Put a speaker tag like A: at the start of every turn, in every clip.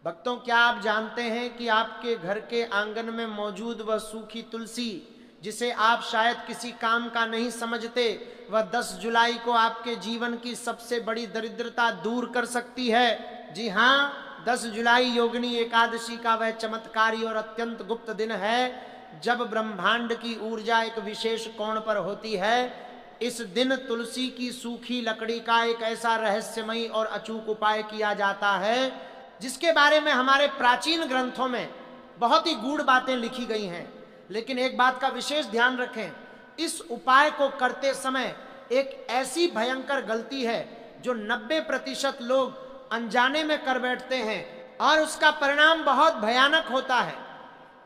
A: भक्तों, क्या आप जानते हैं कि आपके घर के आंगन में मौजूद वह सूखी तुलसी, जिसे आप शायद किसी काम का नहीं समझते, वह 10 जुलाई को आपके जीवन की सबसे बड़ी दरिद्रता दूर कर सकती है। जी हाँ, 10 जुलाई योगिनी एकादशी का वह चमत्कारी और अत्यंत गुप्त दिन है जब ब्रह्मांड की ऊर्जा एक विशेष कोण पर होती है। इस दिन तुलसी की सूखी लकड़ी का एक ऐसा रहस्यमयी और अचूक उपाय किया जाता है जिसके बारे में हमारे प्राचीन ग्रंथों में बहुत ही गूढ़ बातें लिखी गई हैं। लेकिन एक बात का विशेष ध्यान रखें, इस उपाय को करते समय एक ऐसी भयंकर गलती है जो 90% लोग अनजाने में कर बैठते हैं और उसका परिणाम बहुत भयानक होता है।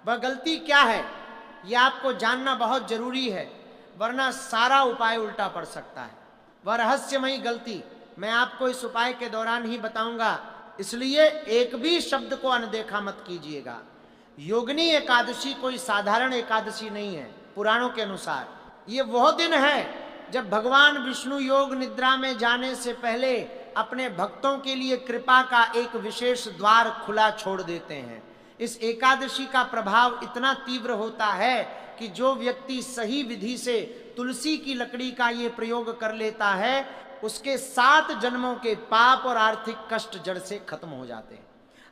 A: वह गलती क्या है, यह आपको जानना बहुत जरूरी है, वरना सारा उपाय उल्टा पड़ सकता है। वह रहस्यमयी गलती मैं आपको इस उपाय के दौरान ही बताऊंगा, इसलिए एक भी शब्द को अनदेखा मत कीजिएगा। योगिनी एकादशी कोई साधारण एकादशी नहीं है। पुराणों के अनुसार ये वह दिन है जब भगवान विष्णु योग निद्रा में जाने से पहले अपने भक्तों के लिए कृपा का एक विशेष द्वार खुला छोड़ देते हैं। इस एकादशी का प्रभाव इतना तीव्र होता है कि जो व्यक्ति सही विधि से तुलसी की लकड़ी का ये प्रयोग कर लेता है, उसके 7 जन्मों के पाप और आर्थिक कष्ट जड़ से खत्म हो जाते हैं।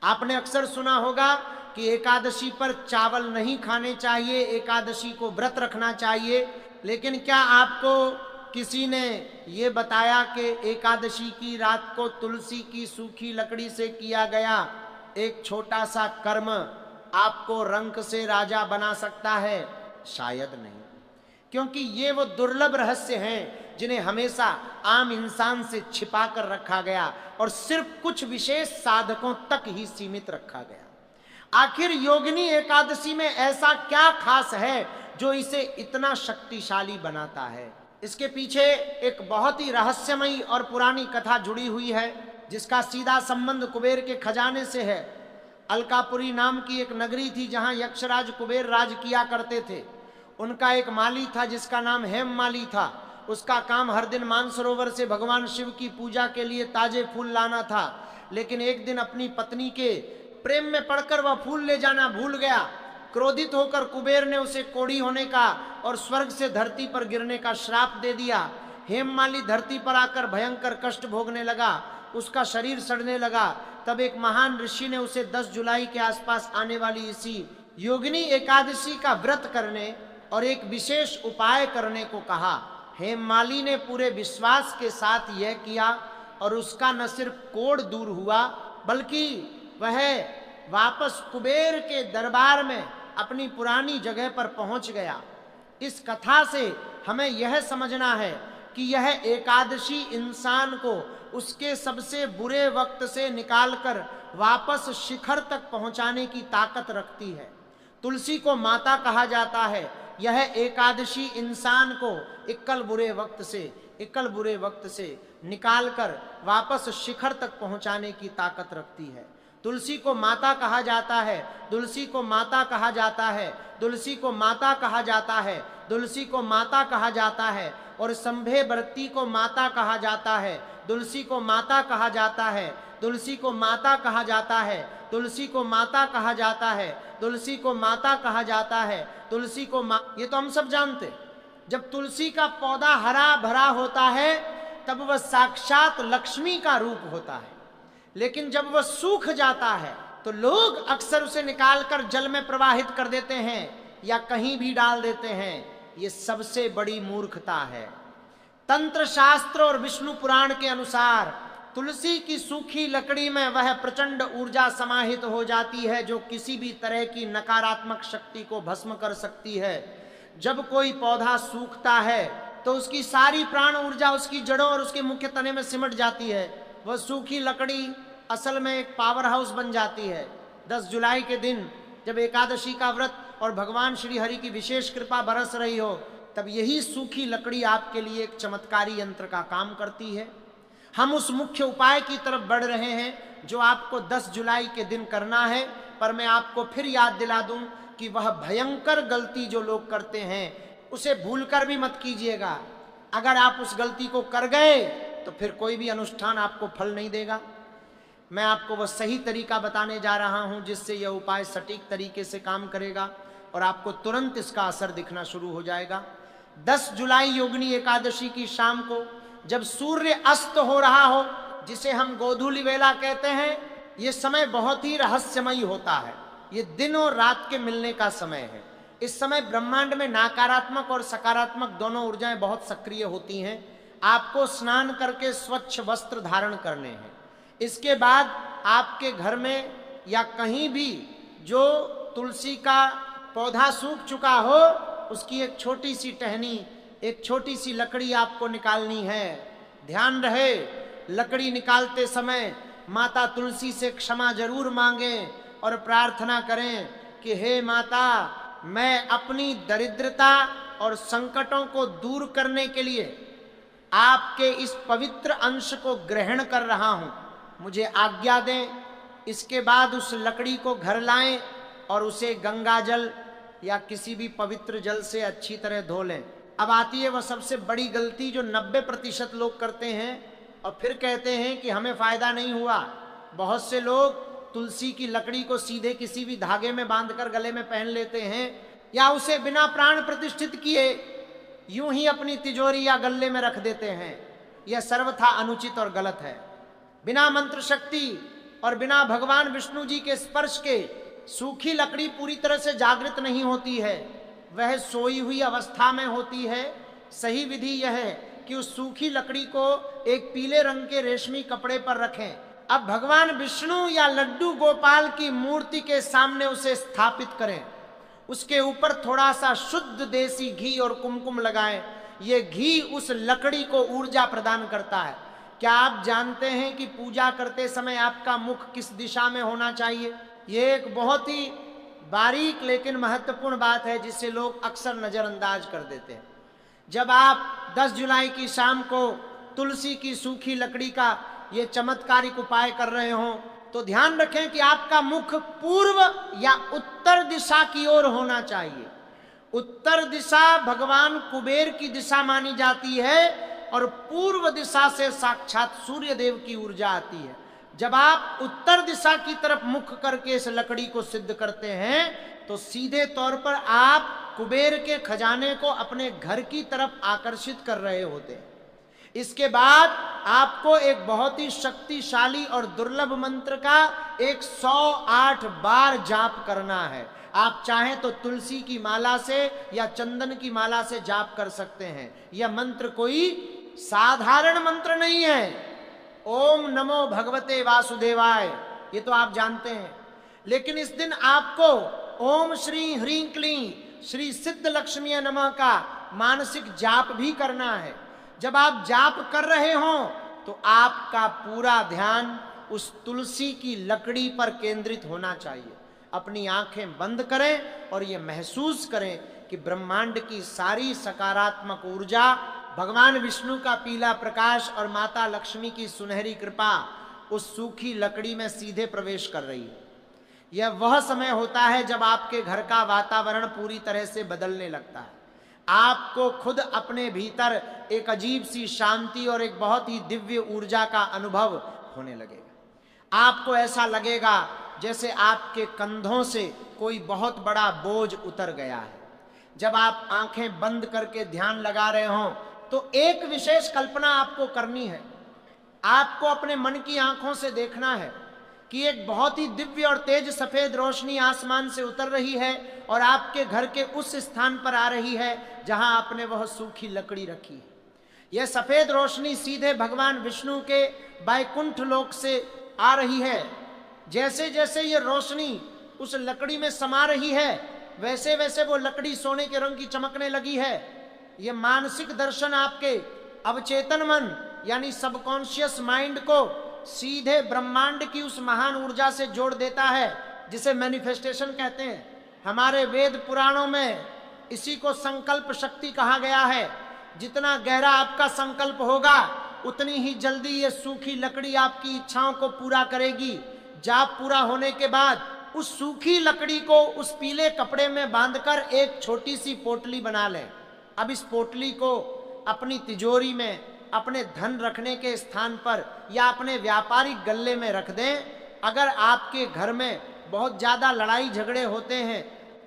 A: आपने अक्सर सुना होगा कि एकादशी पर चावल नहीं खाने चाहिए, एकादशी को व्रत रखना चाहिए, लेकिन क्या आपको किसी ने ये बताया कि एकादशी की रात को तुलसी की सूखी लकड़ी से किया गया एक छोटा सा कर्म आपको रंक से राजा बना सकता है? शायद नहीं, क्योंकि ये वो दुर्लभ रहस्य हैं जिन्हें हमेशा आम इंसान से छिपा कर रखा गया और सिर्फ कुछ विशेष साधकों तक ही सीमित रखा गया। आखिर योगिनी एकादशी में ऐसा क्या खास है जो इसे इतना शक्तिशाली बनाता है? इसके पीछे एक बहुत ही रहस्यमयी और पुरानी कथा जुड़ी हुई है जिसका सीधा संबंध कुबेर के खजाने से है। अलकापुरी नाम की एक नगरी थी जहां यक्षराज कुबेर राज किया करते थे। उनका एक माली था जिसका नाम हेम माली था। उसका काम हर दिन मानसरोवर से भगवान शिव की पूजा के लिए ताजे फूल लाना था, लेकिन एक दिन अपनी पत्नी के प्रेम में पड़कर वह फूल ले जाना भूल गया। क्रोधित होकर कुबेर ने उसे कोढ़ी होने का और स्वर्ग से धरती पर गिरने का श्राप दे दिया। हेममाली धरती पर आकर भयंकर कष्ट भोगने लगा, उसका शरीर सड़ने लगा। तब एक महान ऋषि ने उसे 10 जुलाई के आसपास आने वाली इसी योगिनी एकादशी का व्रत करने और एक विशेष उपाय करने को कहा। हेममाली ने पूरे विश्वास के साथ यह किया और उसका न सिर्फ कोढ़ दूर हुआ बल्कि वह वापस कुबेर के दरबार में अपनी पुरानी जगह पर पहुंच गया। इस कथा से हमें यह समझना है कि यह एकादशी इंसान को उसके सबसे बुरे वक्त से निकालकर वापस शिखर तक पहुंचाने की ताकत रखती है। तुलसी को माता कहा जाता है। यह एकादशी इंसान को इक्कल बुरे वक्त से निकालकर वापस शिखर तक पहुंचाने की ताकत रखती है। तुलसी को माता कहा जाता है, तुलसी को माता कहा जाता है, तुलसी को माता कहा जाता है, तुलसी को माता कहा जाता है और संभे व्रती को माता कहा जाता है। तुलसी को माता कहा जाता है, तुलसी को माता कहा जाता है, तुलसी को माता कहा जाता है, तुलसी को माता कहा जाता है, तुलसी को ये तो हम सब जानते। जब तुलसी का पौधा हरा भरा होता है तब वह साक्षात लक्ष्मी का रूप होता है, लेकिन जब वह सूख जाता है तो लोग अक्सर उसे निकालकर जल में प्रवाहित कर देते हैं या कहीं भी डाल देते हैं। ये सबसे बड़ी मूर्खता है। तंत्र शास्त्र और विष्णु पुराण के अनुसार तुलसी की सूखी लकड़ी में वह प्रचंड ऊर्जा समाहित हो जाती है जो किसी भी तरह की नकारात्मक शक्ति को भस्म कर सकती है। जब कोई पौधा सूखता है तो उसकी सारी प्राण ऊर्जा उसकी जड़ों और उसके मुख्य तने में सिमट जाती है। वह सूखी लकड़ी असल में एक पावर हाउस बन जाती है। 10 जुलाई के दिन जब एकादशी का व्रत और भगवान श्री हरि की विशेष कृपा बरस रही हो, तब यही सूखी लकड़ी आपके लिए एक चमत्कारी यंत्र का काम करती है। हम उस मुख्य उपाय की तरफ बढ़ रहे हैं जो आपको 10 जुलाई के दिन करना है, पर मैं आपको फिर याद दिला दूं कि वह भयंकर गलती जो लोग करते हैं उसे भूलकर भी मत कीजिएगा। अगर आप उस गलती को कर गए तो फिर कोई भी अनुष्ठान आपको फल नहीं देगा। मैं आपको वह सही तरीका बताने जा रहा हूं जिससे यह उपाय सटीक तरीके से काम करेगा और आपको तुरंत इसका असर दिखना शुरू हो जाएगा। 10 जुलाई योगिनी एकादशी की शाम को जब सूर्य अस्त हो रहा हो, जिसे हम गोधूलि वेला कहते हैं, ये समय बहुत ही रहस्यमयी होता है। ये दिन और रात के मिलने का समय है। इस समय ब्रह्मांड में नकारात्मक और सकारात्मक दोनों ऊर्जाएं बहुत सक्रिय होती हैं। आपको स्नान करके स्वच्छ वस्त्र धारण करने हैं। इसके बाद आपके घर में या कहीं भी जो तुलसी का पौधा सूख चुका हो, उसकी एक छोटी सी टहनी, एक छोटी सी लकड़ी आपको निकालनी है। ध्यान रहे, लकड़ी निकालते समय माता तुलसी से क्षमा जरूर मांगें और प्रार्थना करें कि हे माता, मैं अपनी दरिद्रता और संकटों को दूर करने के लिए आपके इस पवित्र अंश को ग्रहण कर रहा हूं, मुझे आज्ञा दें। इसके बाद उस लकड़ी को घर लाएं और उसे गंगा जल या किसी भी पवित्र जल से अच्छी तरह धो लें। अब आती है वह सबसे बड़ी गलती जो 90% लोग करते हैं और फिर कहते हैं कि हमें फायदा नहीं हुआ। बहुत से लोग तुलसी की लकड़ी को सीधे किसी भी धागे में बांधकर गले में पहन लेते हैं या उसे बिना प्राण प्रतिष्ठित किए यूं ही अपनी तिजोरी या गले में रख देते हैं। यह सर्वथा अनुचित और गलत है। बिना मंत्र शक्ति और बिना भगवान विष्णु जी के स्पर्श के सूखी लकड़ी पूरी तरह से जागृत नहीं होती है, वह सोई हुई अवस्था में होती है। सही विधि यह है कि उस सूखी लकड़ी को एक पीले रंग के रेशमी कपड़े पर रखें। अब भगवान विष्णु या लड्डू गोपाल की मूर्ति के सामने उसे स्थापित करें। उसके ऊपर थोड़ा सा शुद्ध देसी घी और कुमकुम लगाएं। ये घी उस लकड़ी को ऊर्जा प्रदान करता है। क्या आप जानते हैं कि पूजा करते समय आपका मुख किस दिशा में होना चाहिए? ये एक बहुत ही बारीक लेकिन महत्वपूर्ण बात है जिसे लोग अक्सर नजरअंदाज कर देते हैं। जब आप 10 जुलाई की शाम को तुलसी की सूखी लकड़ी का ये चमत्कारिक उपाय कर रहे हो तो ध्यान रखें कि आपका मुख पूर्व या उत्तर दिशा की ओर होना चाहिए। उत्तर दिशा भगवान कुबेर की दिशा मानी जाती है और पूर्व दिशा से साक्षात सूर्य देव की ऊर्जा आती है। जब आप उत्तर दिशा की तरफ मुख करके इस लकड़ी को सिद्ध करते हैं तो सीधे तौर पर आप कुबेर के खजाने को अपने घर की तरफ आकर्षित कर रहे होते हैं। इसके बाद आपको एक बहुत ही शक्तिशाली और दुर्लभ मंत्र का 108 बार जाप करना है। आप चाहें तो तुलसी की माला से या चंदन की माला से जाप कर सकते हैं। यह मंत्र कोई साधारण मंत्र नहीं है। ओम नमो भगवते वासुदेवाय, ये तो आप जानते हैं। लेकिन इस दिन आपको ओम श्री ह्रीं क्लीं श्री सिद्ध लक्ष्मी नमः का मानसिक जाप भी करना है। जब आप जाप कर रहे हो तो आपका पूरा ध्यान उस तुलसी की लकड़ी पर केंद्रित होना चाहिए। अपनी आंखें बंद करें और ये महसूस करें कि ब्रह्मांड की सारी सकारात्मक ऊर्जा, भगवान विष्णु का पीला प्रकाश और माता लक्ष्मी की सुनहरी कृपा उस सूखी लकड़ी में सीधे प्रवेश कर रही है। यह वह समय होता है जब आपके घर का वातावरण पूरी तरह से बदलने लगता है। आपको खुद अपने भीतर एक अजीब सी शांति और एक बहुत ही दिव्य ऊर्जा का अनुभव होने लगेगा। आपको ऐसा लगेगा जैसे आपके कंधों से कोई बहुत बड़ा बोझ उतर गया है। जब आप आंखें बंद करके ध्यान लगा रहे हो तो एक विशेष कल्पना आपको करनी है। आपको अपने मन की आंखों से देखना है कि एक बहुत ही दिव्य और तेज सफेद रोशनी आसमान से उतर रही है और आपके घर के उस स्थान पर आ रही है जहां आपने वह सूखी लकड़ी रखी है। यह सफेद रोशनी सीधे भगवान विष्णु के बैकुंठ लोक से आ रही है। जैसे जैसे ये रोशनी उस लकड़ी में समा रही है वैसे वैसे वो लकड़ी सोने के रंग की चमकने लगी है। ये मानसिक दर्शन आपके अवचेतन मन यानी सबकॉन्शियस माइंड को सीधे ब्रह्मांड की उस महान ऊर्जा से जोड़ देता है जिसे मैनिफेस्टेशन कहते हैं। हमारे वेद पुराणों में इसी को संकल्प शक्ति कहा गया है। जितना गहरा आपका संकल्प होगा उतनी ही जल्दी ये सूखी लकड़ी आपकी इच्छाओं को पूरा करेगी। जाप पूरा होने के बाद उस सूखी लकड़ी को उस पीले कपड़े में बांधकर एक छोटी सी पोटली बना लें। अब इस पोटली को अपनी तिजोरी में, अपने धन रखने के स्थान पर या अपने व्यापारिक गल्ले में रख दें। अगर आपके घर में बहुत ज़्यादा लड़ाई झगड़े होते हैं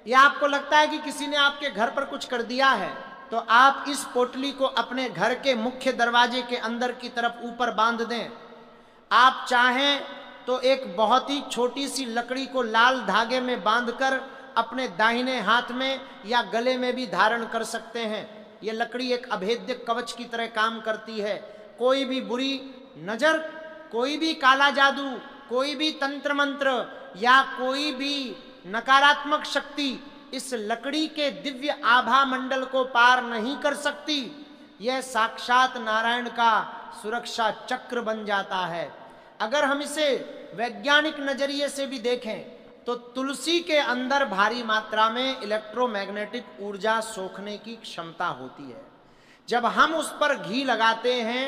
A: या आपको लगता है कि किसी ने आपके घर पर कुछ कर दिया है, तो आप इस पोटली को अपने घर के मुख्य दरवाजे के अंदर की तरफ ऊपर बांध दें। आप चाहें तो एक बहुत ही छोटी सी लकड़ी को लाल धागे में बांधकर अपने दाहिने हाथ में या गले में भी धारण कर सकते हैं। यह लकड़ी एक अभेद्य कवच की तरह काम करती है। कोई भी बुरी नजर, कोई भी काला जादू, कोई भी तंत्र मंत्र या कोई भी नकारात्मक शक्ति इस लकड़ी के दिव्य आभा मंडल को पार नहीं कर सकती। यह साक्षात नारायण का सुरक्षा चक्र बन जाता है। अगर हम इसे वैज्ञानिक नजरिए से भी देखें तो तुलसी के अंदर भारी मात्रा में इलेक्ट्रोमैग्नेटिक ऊर्जा सोखने की क्षमता होती है। जब हम उस पर घी लगाते हैं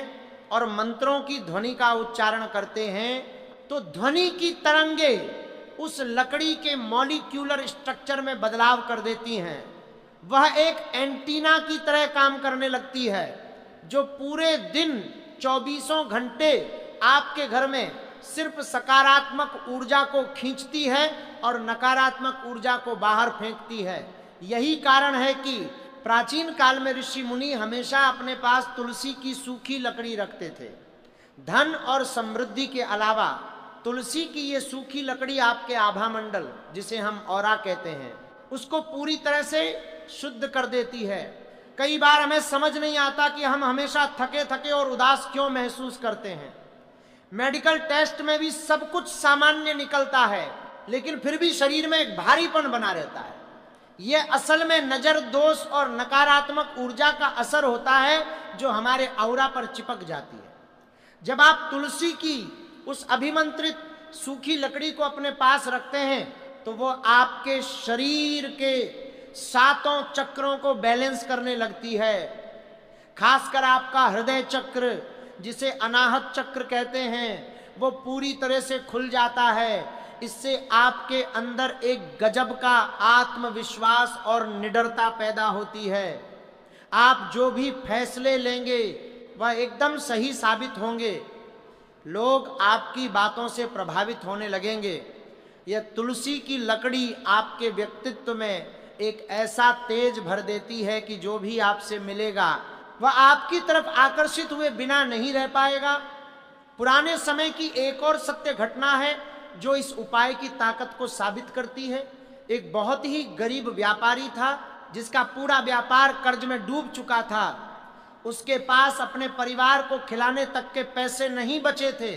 A: और मंत्रों की ध्वनि का उच्चारण करते हैं तो ध्वनि की तरंगे उस लकड़ी के मॉलिक्यूलर स्ट्रक्चर में बदलाव कर देती हैं। वह एक एंटीना की तरह काम करने लगती है जो पूरे दिन 24 घंटे आपके घर में सिर्फ सकारात्मक ऊर्जा को खींचती है और नकारात्मक ऊर्जा को बाहर फेंकती है। यही कारण है कि प्राचीन काल में ऋषि मुनि हमेशा अपने पास तुलसी की सूखी लकड़ी रखते थे। धन और समृद्धि के अलावा तुलसी की ये सूखी लकड़ी आपके आभा मंडल, जिसे हम औरा कहते हैं, उसको पूरी तरह से शुद्ध कर देती है। कई बार हमें समझ नहीं आता कि हम हमेशा थके थके और उदास क्यों महसूस करते हैं। मेडिकल टेस्ट में भी सब कुछ सामान्य निकलता है, लेकिन फिर भी शरीर में एक भारीपन बना रहता है। यह असल में नजर दोष और नकारात्मक ऊर्जा का असर होता है जो हमारे औरा पर चिपक जाती है। जब आप तुलसी की उस अभिमंत्रित सूखी लकड़ी को अपने पास रखते हैं तो वो आपके शरीर के 7 चक्रों को बैलेंस करने लगती है। खासकर आपका हृदय चक्र, जिसे अनाहत चक्र कहते हैं, वो पूरी तरह से खुल जाता है। इससे आपके अंदर एक गजब का आत्मविश्वास और निडरता पैदा होती है। आप जो भी फैसले लेंगे वह एकदम सही साबित होंगे। लोग आपकी बातों से प्रभावित होने लगेंगे। यह तुलसी की लकड़ी आपके व्यक्तित्व में एक ऐसा तेज भर देती है कि जो भी आपसे मिलेगा वह आपकी तरफ आकर्षित हुए बिना नहीं रह पाएगा। पुराने समय की एक और सत्य घटना है जो इस उपाय की ताकत को साबित करती है। एक बहुत ही गरीब व्यापारी था जिसका पूरा व्यापार कर्ज में डूब चुका था। उसके पास अपने परिवार को खिलाने तक के पैसे नहीं बचे थे।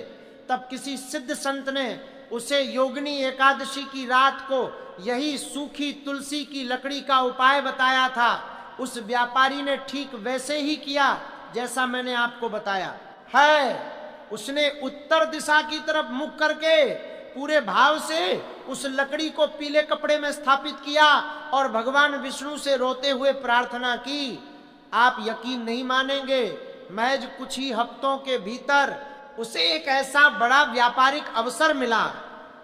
A: तब किसी सिद्ध संत ने उसे योगिनी एकादशी की रात को यही सूखी तुलसी की लकड़ी का उपाय बताया था। उस व्यापारी ने ठीक वैसे ही किया जैसा मैंने आपको बताया है। उसने उत्तर दिशा की तरफ मुख करके पूरे भाव से उस लकड़ी को पीले कपड़े में स्थापित किया और भगवान विष्णु से रोते हुए प्रार्थना की। आप यकीन नहीं मानेंगे, महज कुछ ही हफ्तों के भीतर उसे एक ऐसा बड़ा व्यापारिक अवसर मिला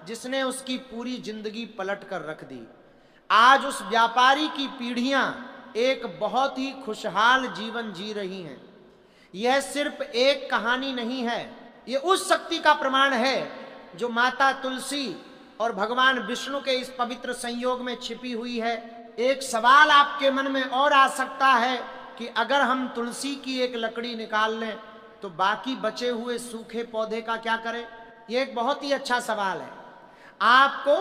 A: जिसने उसकी पूरी जिंदगी पलट कर रख दी। आज उस व्यापारी की पीढ़ियां एक बहुत ही खुशहाल जीवन जी रही हैं। यह सिर्फ एक कहानी नहीं है, यह उस शक्ति का प्रमाण है जो माता तुलसी और भगवान विष्णु के इस पवित्र संयोग में छिपी हुई है। एक सवाल आपके मन में और आ सकता है कि अगर हम तुलसी की एक लकड़ी निकाल लें तो बाकी बचे हुए सूखे पौधे का क्या करें? यह एक बहुत ही अच्छा सवाल है। आपको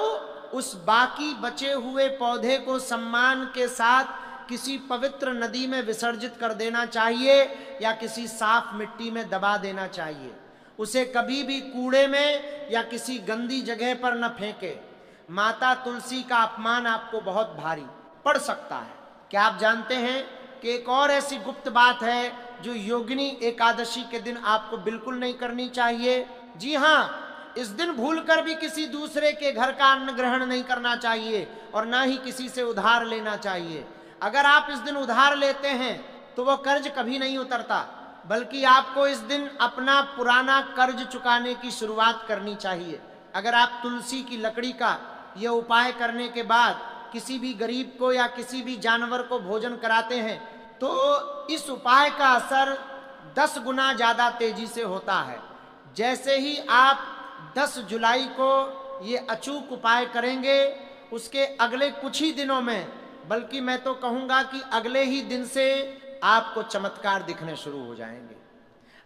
A: उस बाकी बचे हुए पौधे को सम्मान के साथ किसी पवित्र नदी में विसर्जित कर देना चाहिए या किसी साफ मिट्टी में दबा देना चाहिए। उसे कभी भी कूड़े में या किसी गंदी जगह पर न फेंके। माता तुलसी का अपमान आपको बहुत भारी पड़ सकता है। क्या आप जानते हैं कि एक और ऐसी गुप्त बात है जो योगिनी एकादशी के दिन आपको बिल्कुल नहीं करनी चाहिए? जी हाँ, इस दिन भूलकर भी किसी दूसरे के घर का अन्न ग्रहण नहीं करना चाहिए और ना ही किसी से उधार लेना चाहिए। अगर आप इस दिन उधार लेते हैं तो वो कर्ज कभी नहीं उतरता, बल्कि आपको इस दिन अपना पुराना कर्ज चुकाने की शुरुआत करनी चाहिए। अगर आप तुलसी की लकड़ी का यह उपाय करने के बाद किसी भी गरीब को या किसी भी जानवर को भोजन कराते हैं तो इस उपाय का असर 10 गुना ज़्यादा तेजी से होता है। जैसे ही आप 10 जुलाई को ये अचूक उपाय करेंगे, उसके अगले कुछ ही दिनों में, बल्कि मैं तो कहूँगा कि अगले ही दिन से आपको चमत्कार दिखने शुरू हो जाएंगे।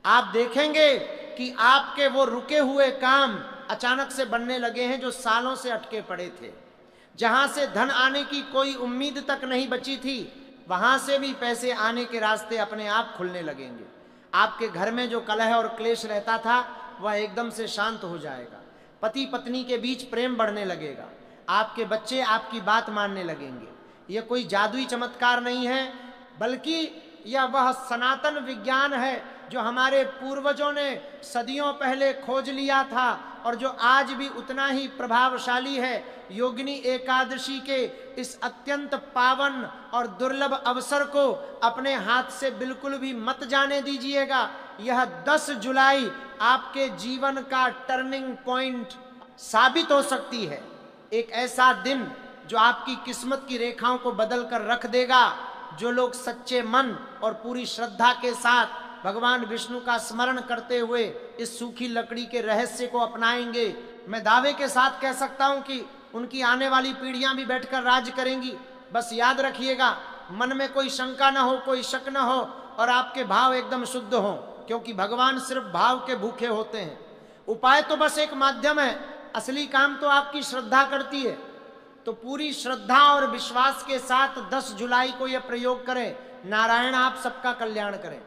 A: आप देखेंगे कि आपके वो रुके हुए काम अचानक से बनने लगे हैं जो सालों से अटके पड़े थे। जहां से धन आने की कोई उम्मीद तक नहीं बची थी, वहां से भी पैसे आने के रास्ते अपने आप खुलने लगेंगे। आपके घर में जो कलह और क्लेश रहता था वह एकदम से शांत हो जाएगा। पति पत्नी के बीच प्रेम बढ़ने लगेगा। आपके बच्चे आपकी बात मानने लगेंगे। यह कोई जादुई चमत्कार नहीं है, बल्कि यह वह सनातन विज्ञान है जो हमारे पूर्वजों ने सदियों पहले खोज लिया था और जो आज भी उतना ही प्रभावशाली है। योगिनी एकादशी के इस अत्यंत पावन और दुर्लभ अवसर को अपने हाथ से बिल्कुल भी मत जाने दीजिएगा। यह 10 जुलाई आपके जीवन का टर्निंग पॉइंट साबित हो सकती है। एक ऐसा दिन जो आपकी किस्मत की रेखाओं को बदल कर रख देगा। जो लोग सच्चे मन और पूरी श्रद्धा के साथ भगवान विष्णु का स्मरण करते हुए इस सूखी लकड़ी के रहस्य को अपनाएंगे, मैं दावे के साथ कह सकता हूं कि उनकी आने वाली पीढ़ियां भी बैठकर राज करेंगी। बस याद रखिएगा, मन में कोई शंका ना हो, कोई शक ना हो और आपके भाव एकदम शुद्ध हो, क्योंकि भगवान सिर्फ भाव के भूखे होते हैं। उपाय तो बस एक माध्यम है, असली काम तो आपकी श्रद्धा करती है। तो पूरी श्रद्धा और विश्वास के साथ 10 जुलाई को यह प्रयोग करें। नारायण आप सबका कल्याण करें।